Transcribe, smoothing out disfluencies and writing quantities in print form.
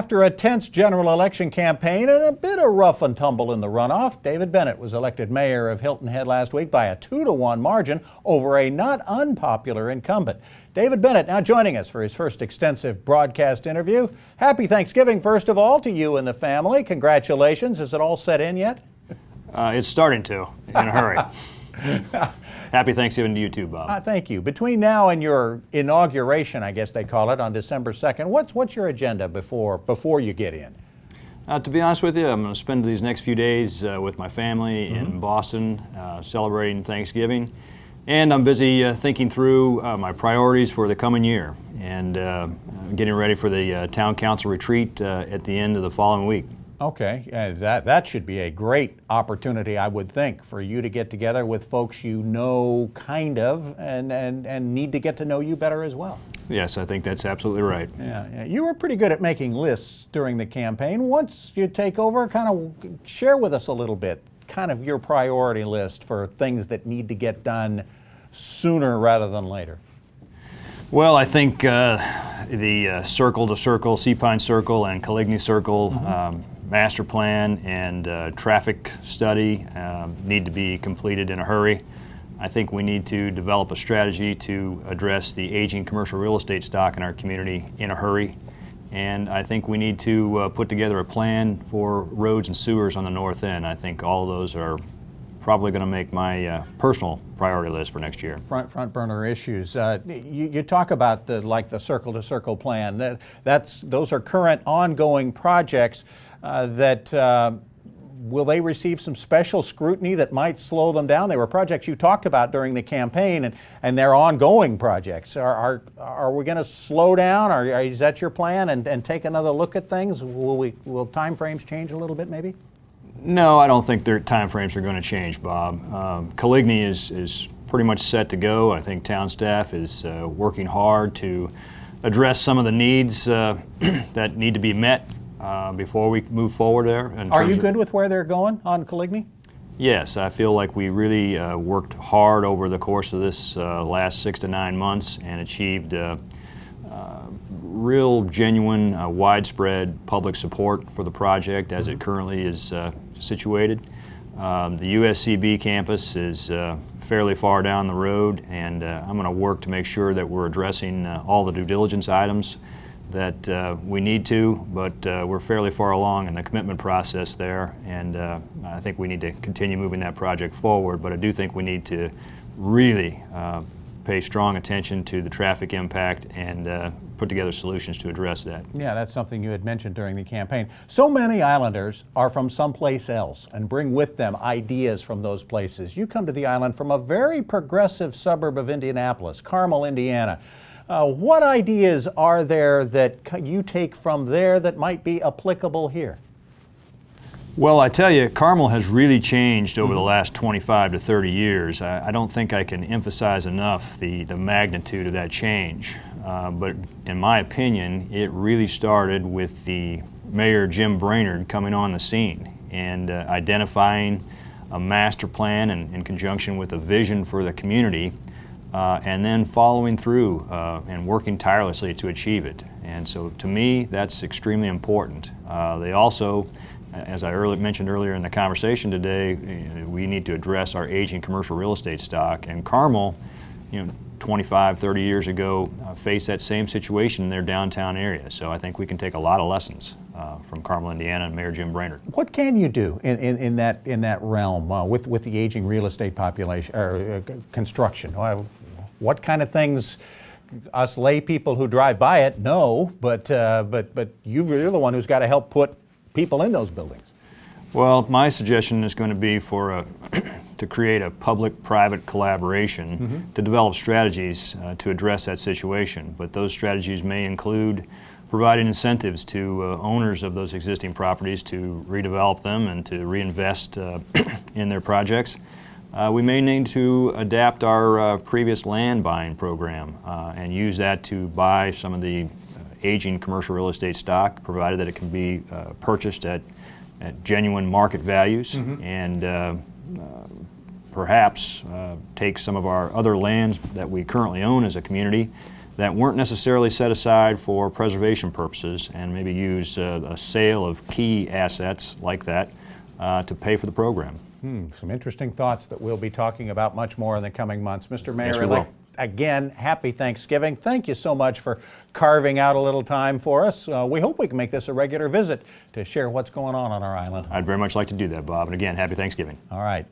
After a tense general election campaign and a bit of rough and tumble in the runoff, David Bennett was elected mayor of Hilton Head last week by a 2-to-1 margin over a not unpopular incumbent. David Bennett now joining us for his first extensive broadcast interview. Happy Thanksgiving, first of all, to you and the family. Congratulations. Is it all set in yet? It's starting to, in a hurry. Happy Thanksgiving to you too, Bob. Thank you. Between now and your inauguration, I guess they call it, on December 2nd, what's your agenda before you get in? To be honest with you, I'm going to spend these next few days with my family in Boston, celebrating Thanksgiving. And I'm busy thinking through my priorities for the coming year and getting ready for the town council retreat at the end of the following week. Okay, that should be a great opportunity, I would think, for you to get together with folks you know, kind of, and need to get to know you better as well. Yes, I think that's absolutely right. Yeah. You were pretty good at making lists during the campaign. Once you take over, kind of share with us a little bit, kind of your priority list for things that need to get sooner rather than later. Well, I think the Circle to Circle, Sea Pine Circle and Coligny Circle master plan and traffic study need to be completed in a hurry. I think we need to develop a strategy to address the aging commercial real estate stock in our community in a hurry. And I think we need to put together a plan for roads and sewers on the north end. I think all of those are probably going to make my personal priority list for next year. Front burner issues. You talk about the Circle to Circle plan. Those are current ongoing projects will they receive some special scrutiny that might slow them down? They were projects you talked about during the campaign, and they're ongoing projects. Are we going to slow down? Is that your plan? And take another look at things? Will time frames change a little bit, maybe? No, I don't think their time frames are going to change, Bob. Coligny is pretty much set to go. I think town staff is working hard to address some of the needs that need to be met before we move forward there. Are you good with where they're going on Coligny? Yes, I feel like we really worked hard over the course of this last 6 to 9 months and achieved real, genuine, widespread public support for the project as it currently is situated. The USCB campus is fairly far down the road, and I'm going to work to make sure that we're addressing all the due diligence items that we need to, but we're fairly far along in the commitment process there, and I think we need to continue moving that project forward, but I do think we need to really pay strong attention to the traffic impact and put together solutions to address that. Yeah, that's something you had mentioned during the campaign. So many islanders are from someplace else and bring with them ideas from those places. You come to the island from a very progressive suburb of Indianapolis, Carmel, Indiana. What ideas are there that you take from there that might be applicable here? Well, I tell you, Carmel has really changed over the last 25 to 30 years. I don't think I can emphasize enough the magnitude of that change. But in my opinion, it really started with the Mayor Jim Brainerd coming on the scene and identifying a master plan in conjunction with a vision for the community, and then following through and working tirelessly to achieve it. And so to me, that's extremely important. They also, as I mentioned earlier in the conversation today, we need to address our aging commercial real estate stock. And Carmel, 25, 30 years ago, faced that same situation in their downtown area. So I think we can take a lot of lessons from Carmel, Indiana, and Mayor Jim Brainerd. What can you do in that realm with the aging real estate population or construction? What kind of things us lay people who drive by it know, but you're the one who's got to help put people in those buildings. Well, my suggestion is going to be to create a public-private collaboration to develop strategies to address that situation. But those strategies may include providing incentives to owners of those existing properties to redevelop them and to reinvest in their projects. We may need to adapt our previous land buying program and use that to buy some of the aging commercial real estate stock, provided that it can be purchased at genuine market values, and perhaps take some of our other lands that we currently own as a community that weren't necessarily set aside for preservation purposes, and maybe use a sale of key assets like that to pay for the program. Some interesting thoughts that we'll be talking about much more in the coming months. Mr. Yes, we Mayor-elect, will. again, happy Thanksgiving. Thank you so much for carving out a little time for us. We hope we can make this a regular visit to share what's going on our island. I'd very much like to do that, Bob. And again, happy Thanksgiving. All right.